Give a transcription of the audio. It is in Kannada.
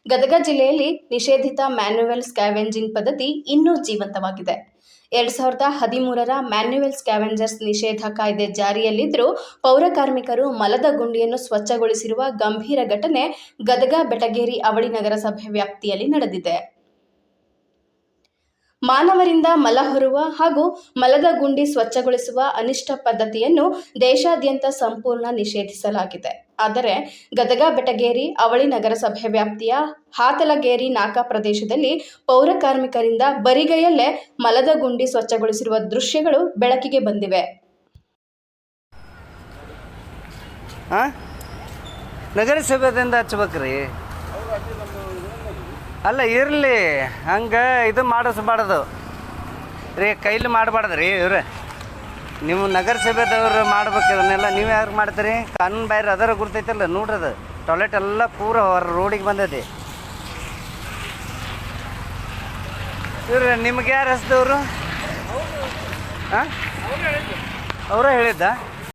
ಗದಗ ಜಿಲ್ಲೆಯಲ್ಲಿ ನಿಷೇಧಿತ ಮ್ಯಾನ್ಯುವಲ್ ಸ್ಕ್ಯಾವೆಂಜಿಂಗ್ ಪದ್ಧತಿ ಇನ್ನೂ ಜೀವಂತವಾಗಿದೆ. 2013ರ ಮ್ಯಾನ್ಯುವಲ್ ಸ್ಕ್ಯಾವೆಂಜರ್ಸ್ ನಿಷೇಧ ಕಾಯ್ದೆ ಜಾರಿಯಲ್ಲಿದ್ದರೂ ಪೌರ ಕಾರ್ಮಿಕರು ಮಲದ ಗುಂಡಿಯನ್ನು ಸ್ವಚ್ಛಗೊಳಿಸಿರುವ ಗಂಭೀರ ಘಟನೆ ಗದಗ ಬೆಟಗೇರಿ ಅವಳಿ ನಗರಸಭೆ ವ್ಯಾಪ್ತಿಯಲ್ಲಿ ನಡೆದಿದೆ. ಮಾನವರಿಂದ ಮಲ ಹೊರುವ ಹಾಗೂ ಮಲದ ಗುಂಡಿ ಸ್ವಚ್ಛಗೊಳಿಸುವ ಅನಿಷ್ಟ ಪದ್ಧತಿಯನ್ನು ದೇಶಾದ್ಯಂತ ಸಂಪೂರ್ಣ ನಿಷೇಧಿಸಲಾಗಿದೆ. ಆದರೆ ಗದಗ ಬೆಟಗೇರಿ ಅವಳಿ ನಗರಸಭೆ ವ್ಯಾಪ್ತಿಯ ಹಾತಲಗೇರಿ ನಾಕಾ ಪ್ರದೇಶದಲ್ಲಿ ಪೌರ ಕಾರ್ಮಿಕರಿಂದ ಬರಿಗೈಯಲ್ಲೇ ಮಲದ ಗುಂಡಿ ಸ್ವಚ್ಛಗೊಳಿಸಿರುವ ದೃಶ್ಯಗಳು ಬೆಳಕಿಗೆ ಬಂದಿವೆ. ನಗರಸಭೆದಿಂದ ಹಚ್ಬೇಕ್ರಿ. ಅಲ್ಲ ಇರಲಿ, ಹಂಗೆ ಇದು ಮಾಡಿಸ್ಬಾರ್ದು ರೀ, ಕೈಲಿ ಮಾಡಬಾರ್ದು ರೀ. ಇವ್ರೆ ನೀವು ನಗರಸಭೆದವ್ರು ಮಾಡ್ಬೇಕು ಇದನ್ನೆಲ್ಲ. ನೀವು ಯಾರು ಮಾಡ್ತೀರಿ? ಕಾನೂನು ಬಾಹಿರ ಅದರ ಗುರ್ತೈತಲ್ಲ ನೋಡ್ರಿ. ಅದು ಟಾಯ್ಲೆಟ್ ಎಲ್ಲ ಪೂರ ಹೊರ ರೋಡಿಗೆ ಬಂದೈತಿ. ಇವ್ರು ನಿಮ್ಗೆ ಯಾರು ಹಚ್ದವ್ರು? ಹಾಂ, ಅವರೇ ಹೇಳಿದ್ದ.